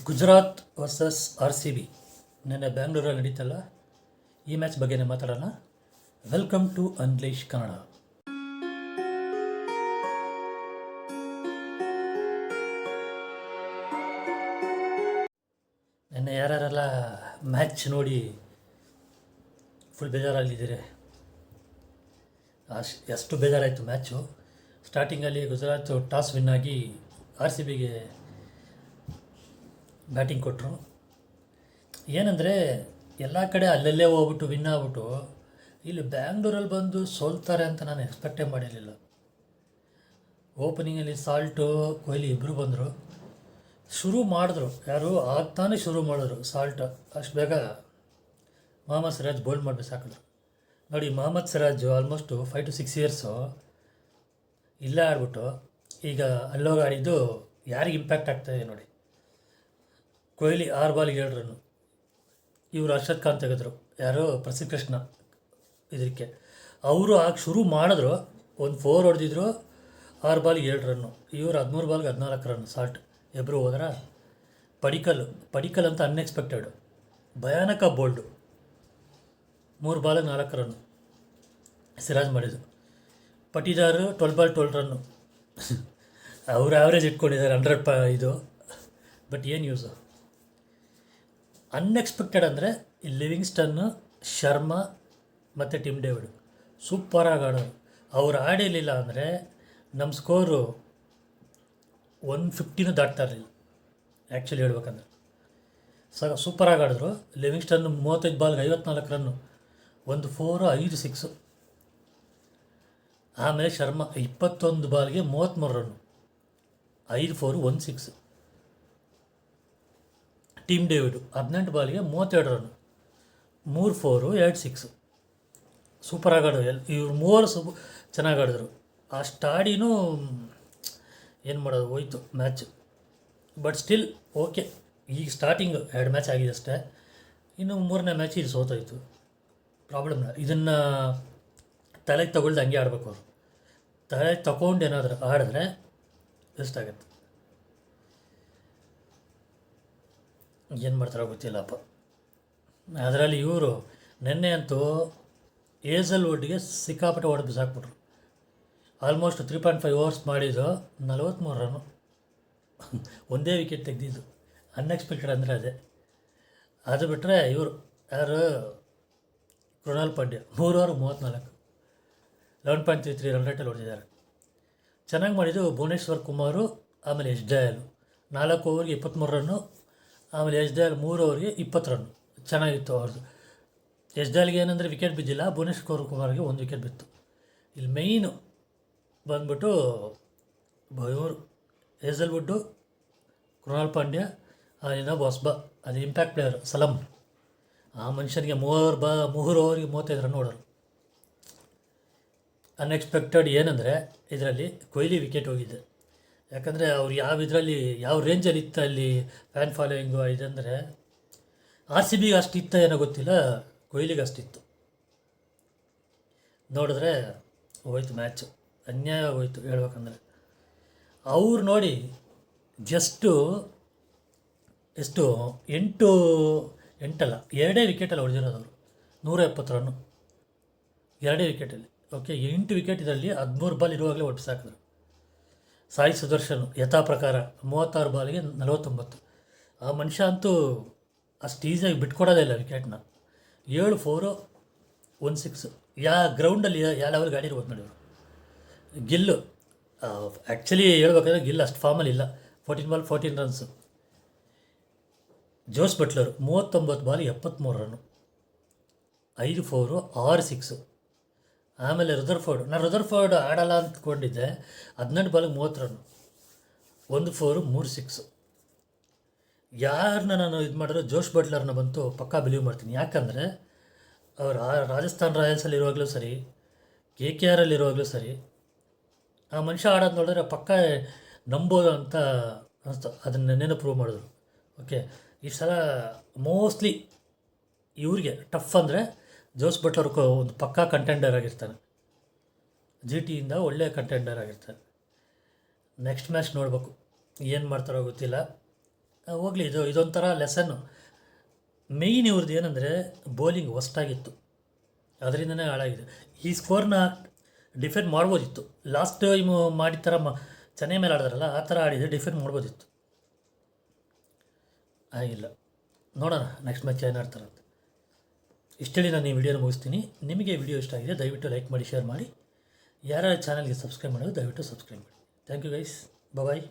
Gujarat versus RCB ನೆನ್ನೆ ಬ್ಯಾಂಗ್ಳೂರಲ್ಲಿ ನಡೀತಲ್ಲ, ಈ ಮ್ಯಾಚ್ ಬಗ್ಗೆನೇ ಮಾತಾಡೋಣ. Welcome to unleash Kannada. ನೆನ್ನೆ ಯಾರ್ಯಾರೆಲ್ಲ ಮ್ಯಾಚ್ ನೋಡಿ ಫುಲ್ ಬೇಜಾರಾಗಿದ್ದೀರಿ, ಎಷ್ಟು ಬೇಜಾರಾಯಿತು ಮ್ಯಾಚು. ಸ್ಟಾರ್ಟಿಂಗಲ್ಲಿ ಗುಜರಾತ್ ಟಾಸ್ ವಿನ್ ಆಗಿ RCBಗೆ ಬ್ಯಾಟಿಂಗ್ ಕೊಟ್ಟರು. ಏನಂದರೆ ಎಲ್ಲ ಕಡೆ ಅಲ್ಲಲ್ಲೇ ಹೋಗ್ಬಿಟ್ಟು ವಿನ್ ಆಗ್ಬಿಟ್ಟು ಇಲ್ಲಿ ಬ್ಯಾಂಗ್ಳೂರಲ್ಲಿ ಬಂದು ಸೋಲ್ತಾರೆ ಅಂತ ನಾನು ಎಕ್ಸ್ಪೆಕ್ಟೇ ಮಾಡಿರಲಿಲ್ಲ. ಓಪನಿಂಗಲ್ಲಿ ಸಾಲ್ಟು ಕೊಹ್ಲಿ ಇಬ್ಬರು ಬಂದರು, ಶುರು ಮಾಡಿದ್ರು. ಯಾರು ಆಗ್ತಾನೆ ಶುರು ಮಾಡಿದ್ರು ಸಾಲ್ಟ್. ಅಷ್ಟು ಬೇಗ ಮೊಹಮ್ಮದ್ ಸಿರಾಜ್ ಬೋಲ್ಡ್ ಮಾಡಬೇಕು ಸಾಕಿದ್ರು. ನೋಡಿ, Mohammed Siraj almost 5 to 6 years ಇಲ್ಲೇ ಆಡ್ಬಿಟ್ಟು ಈಗ ಅಲ್ಲೋಗಿ ಆಡಿದ್ದು ಯಾರಿಗೆ ಇಂಪ್ಯಾಕ್ಟ್ ಆಗ್ತಾಯಿದೆ ನೋಡಿ. ಕೊಹ್ಲಿ 6 ಬಾಲ್ಗೆ 7 ರನ್ನು. ಇವರು ಅರ್ಷದ್ ಖಾನ್ ತೆಗೆದ್ರು, ಯಾರೋ ಪ್ರಸಿದ್ಧ ಕೃಷ್ಣ ಇದಕ್ಕೆ. ಅವರು ಆಗ ಶುರು ಮಾಡಿದ್ರು, ಒಂದು 4 ಹೊಡೆದಿದ್ರು, 6 ಬಾಲ್ಗೆ 7 ರನ್ನು. ಇವರು 13 ಬಾಲ್ಗೆ 14 ರನ್ ಸಾಲ್ಟ್ ಇಬ್ಬರು ಹೋದ್ರ. ಪಡಿಕಲ್ ಅಂತ ಅನ್ಎಕ್ಸ್ಪೆಕ್ಟೆಡ್ ಭಯಾನಕ ಬೋಲ್ಡು, 3 ಬಾಲ್ಗೆ 4 ರನ್ನು ಸಿರಾಜ್ ಮಾಡಿದ್ದು. ಪಟೀದಾರ್ 12 ಬಾಲ್ 12 ರನ್ನು. ಅವರು ಆವ್ರೇಜ್ ಇಟ್ಕೊಂಡಿದ್ದಾರೆ 100 ಇದು. ಬಟ್ ಏನು ಯೂಸು? ಅನ್ಎಕ್ಸ್ಪೆಕ್ಟೆಡ್ ಅಂದರೆ ಈ ಲಿವಿಂಗ್ಸ್ಟನ್ನು, ಶರ್ಮಾ ಮತ್ತು ಟಿಮ್ ಡೇವಿಡ್ ಸೂಪರಾಗಿ ಆಡೋರು. ಅವ್ರು ಆಡಿರಲಿಲ್ಲ ಅಂದರೆ ನಮ್ಮ ಸ್ಕೋರು 150 ದಾಟ್ತಾ ಇರಲಿಲ್ಲ. ಆ್ಯಕ್ಚುಲಿ ಹೇಳ್ಬೇಕಂದ್ರೆ ಸೂಪರಾಗಿ ಆಡಿದ್ರು. Livingston 35 ಬಾಲ್ಗೆ 54 run, 1 4 5 6. ಆಮೇಲೆ Sharma 21 ಬಾಲ್ಗೆ 33 run, 5 4 1 6. Team David 18 ಬಾಲ್ಗೆ 32 run, 3 4 2 6. ಸೂಪರಾಗಿ ಆಡೋದು. ಇವ್ರು ಮೂವರು ಚೆನ್ನಾಗಿ ಆಡಿದ್ರು. ಆ ಸ್ಟಾಡಿನೂ ಏನು ಮಾಡೋದು, ಹೋಯ್ತು ಮ್ಯಾಚ್. But still okay. ಈಗ ಸ್ಟಾರ್ಟಿಂಗ್ 2 ಮ್ಯಾಚ್ ಆಗಿದೆ ಅಷ್ಟೇ. ಇನ್ನು 3ನೇ ಮ್ಯಾಚ್ ಇದು ಸೋತೋಯ್ತು. ಪ್ರಾಬ್ಲಮ್ ಇದನ್ನು ತಲೆಗೆ ತಗೊಳ್ದು ಹಂಗೆ ಆಡಬೇಕು. ಅವರು ತಲೆಗೆ ತಗೊಂಡು ಏನಾದರೂ ಆಡಿದ್ರೆ ಎಷ್ಟಾಗತ್ತೆ, ಏನು ಮಾಡ್ತಾರೋ ಗೊತ್ತಿಲ್ಲಪ್ಪ. ಅದರಲ್ಲಿ ಇವರು ನೆನ್ನೆ ಅಂತೂ ಏಜಲ್ವುಡ್ಗೆ ಸಿಕ್ಕಾಪಟ್ಟೆ ಹೊಡೆದು ಬಿಸಾಕ್ಬಿಟ್ರು. ಆಲ್ಮೋಸ್ಟ್ 3.5 ಓವರ್ಸ್ ಮಾಡಿದ್ದು 43 ರನ್ನು, ಒಂದೇ ವಿಕೆಟ್ ತೆಗೆದಿದ್ದು. ಅನ್ಎಕ್ಸ್ಪೆಕ್ಟೆಡ್ ಅಂದರೆ ಅದೇ. ಅದು ಬಿಟ್ಟರೆ ಇವರು ಯಾರು, ಕೃಣಾಲ್ ಪಾಂಡ್ಯ 3 ಓವರ್ 34, 11.33 ರನ್ ರೇಟಲ್ಲಿ ಹೊಡೆದಿದ್ದಾರೆ. ಚೆನ್ನಾಗಿ ಮಾಡಿದ್ದು ಭುವನೇಶ್ವರ್ ಕುಮಾರು. ಆಮೇಲೆ ಎಸ್ ಡಯಲ್ 4 ಓವರ್ಗೆ 23 ರನ್ನು. ಆಮೇಲೆ ಎಸ್ ಡಯಲ್ 3 ಓವರ್ಗೆ 20 ರನ್ನು. ಚೆನ್ನಾಗಿತ್ತು ಅವ್ರದ್ದು. ಎಸ್ ಡಯಲ್ಗೆ ಏನಂದರೆ ವಿಕೆಟ್ ಬಿದ್ದಿಲ್ಲ, ಭುವನೇಶ್ವರ್ ಕುಮಾರ್ಗೆ 1 ವಿಕೆಟ್ ಬಿತ್ತು. ಇಲ್ಲಿ ಮೈನು ಬಂದ್ಬಿಟ್ಟು ಇವರು ಹೇಸಲ್ವುಡ್ಡು, ಕೃಣಾಲ್ ಪಾಂಡ್ಯ, ಇನ್ನೊಬ್ಬ ಹೊಸ್ಬ, ಅದು ಇಂಪ್ಯಾಕ್ಟ್ ಪ್ಲೇಯರ್ ಸಲಂ. ಆ ಮನುಷ್ಯನಿಗೆ 3 ಓವರ್ಗೆ 35 ರನ್ ಹೊಡೋರು. ಅನ್ಎಕ್ಸ್ಪೆಕ್ಟೆಡ್ ಏನಂದರೆ ಇದರಲ್ಲಿ ಕೊಹ್ಲಿ ವಿಕೆಟ್ ಹೋಗಿದೆ. ಯಾಕಂದರೆ ಅವ್ರು ಯಾವ ರೇಂಜಲ್ಲಿ ಇತ್ತು ಅಲ್ಲಿ ಫ್ಯಾನ್ ಫಾಲೋಯಿಂಗು ಇದಂದರೆ RCBಗೆ ಅಷ್ಟಿತ್ತ ಏನೋ ಗೊತ್ತಿಲ್ಲ, ಕೊಹ್ಲಿಗೆ ಅಷ್ಟಿತ್ತು. ನೋಡಿದ್ರೆ ಹೋಯ್ತು ಮ್ಯಾಚು, ಅನ್ಯಾಯ ಹೋಯ್ತು ಹೇಳ್ಬೇಕಂದ್ರೆ. ಅವ್ರು ನೋಡಿ ಎಷ್ಟು 2 ವಿಕೆಟಲ್ಲಿ ಹೊಡೆದಿರೋದು ಅವರು. 170 ರನ್ನು 2 ವಿಕೆಟಲ್ಲಿ. ಓಕೆ, 8 ವಿಕೆಟ್ ಇದರಲ್ಲಿ 13 ಬಾಲ್ ಇರುವಾಗಲೇ ಒಟ್ಟು ಸಾಕಿದ್ರು. ಸಾಯಿ ಸುದರ್ಶನ್ ಯಥಾ ಪ್ರಕಾರ 36 ಬಾಲ್ಗೆ 49. ಆ ಮನುಷ್ಯ ಅಂತೂ ಅಷ್ಟು ಈಸಿಯಾಗಿ ಬಿಟ್ಕೊಡೋದೇ ಇಲ್ಲ ವಿಕೆಟ್ನ. 7 4 1 6. ಗ್ರೌಂಡಲ್ಲಿ ಯಾವ ಲೆವೆಲ್ ಗಾಡಿ ಇರ್ಬೋದು ನೋಡಿ ಅವರು. ಗಿಲ್ಲು ಆ್ಯಕ್ಚುಲಿ ಹೇಳ್ಬೇಕಂದ್ರೆ ಗಿಲ್ ಅಷ್ಟು ಫಾರ್ಮಲ್ಲಿ ಇಲ್ಲ. 14 ball 14 runs. Jos Buttler 39 ball 73 run, 5 4 6 6. ಆಮೇಲೆ ರುದರ್ಫೋರ್ಡ್ ಆಡಲ್ಲ ಅಂದ್ಕೊಂಡಿದ್ದೆ, 18 ಬಾಲ್ಗೆ 30 ರನ್ನು, 1 4 3 6. ಯಾರನ್ನ ನಾನು ಇದು ಮಾಡಿದ್ರೆ ಜೋಶ್ ಬಟ್ಲರ್ನ ಬಂತು ಪಕ್ಕಾ ಬಿಲೀವ್ ಮಾಡ್ತೀನಿ. ಯಾಕಂದರೆ ಅವರು ರಾಜಸ್ಥಾನ್ ರಾಯಲ್ಸಲ್ಲಿ ಇರುವಾಗಲೂ ಸರಿ, KKR ಇರುವಾಗಲೂ ಸರಿ, ಆ ಮನುಷ್ಯ ಆಡೋದು ನೋಡಿದ್ರೆ ಪಕ್ಕ ನಂಬೋದು ಅಂತ ಅನಿಸ್ತು. ಅದನ್ನೇನೋ ಪ್ರೂವ್ ಮಾಡಿದ್ರು. ಓಕೆ, ಈ ಸಲ ಮೋಸ್ಟ್ಲಿ ಇವ್ರಿಗೆ ಟಫ್ ಅಂದರೆ ಜೋಸ್ ಬಟ್ಲರ್ ಒಂದು ಪಕ್ಕಾ ಕಂಟೆಂಡರ್ ಆಗಿರ್ತಾನೆ. GTಯಿಂದ ಒಳ್ಳೆಯ ಕಂಟೆಂಡರ್ ಆಗಿರ್ತಾನೆ. ನೆಕ್ಸ್ಟ್ ಮ್ಯಾಚ್ ನೋಡಬೇಕು, ಏನು ಮಾಡ್ತಾರೋ ಗೊತ್ತಿಲ್ಲ. ಹೋಗಲಿ, ಇದೊಂಥರ ಲೆಸನ್ನು. ಮೇಯ್ನ್ ಇವ್ರದ್ದು ಏನಂದರೆ ಬೌಲಿಂಗ್ ವರ್ಸ್ಟಾಗಿತ್ತು, ಅದರಿಂದನೇ ಹಾಳಾಗಿದೆ. ಈ ಸ್ಕೋರ್ನ ಡಿಫೆಂಡ್ ಮಾಡ್ಬೋದಿತ್ತು. ಲಾಸ್ಟ್ ಟೈಮು ಮಾಡಿದ ಥರ ಚೆನ್ನೈ ಮೇಲೆ ಆಡಿದ್ರಲ್ಲ, ಆ ಥರ ಆಡಿದರೆ ಡಿಫೆಂಡ್ ಮಾಡ್ಬೋದಿತ್ತು. ಆಗಿಲ್ಲ. ನೋಡೋಣ ನೆಕ್ಸ್ಟ್ ಮ್ಯಾಚ್ ಏನು ಆಡ್ತಾರಂತ. ಇಷ್ಟೇಳಿ ನಾನು ಈ ವಿಡಿಯೋನ ಮುಗಿಸ್ತೀನಿ. ನಿಮಗೆ ವಿಡಿಯೋ ಇಷ್ಟ ಆಗಿದೆ ದಯವಿಟ್ಟು ಲೈಕ್ ಮಾಡಿ, ಶೇರ್ ಮಾಡಿ. ಯಾರ್ಯಾರು ಚಾನಲ್ಗೆ ಸಬ್ಸ್ಕ್ರೈಬ್ ಮಾಡೋದು ದಯವಿಟ್ಟು ಸಬ್ಸ್ಕ್ರೈಬ್ ಮಾಡಿ. Thank you guys. ಬಾಯ್.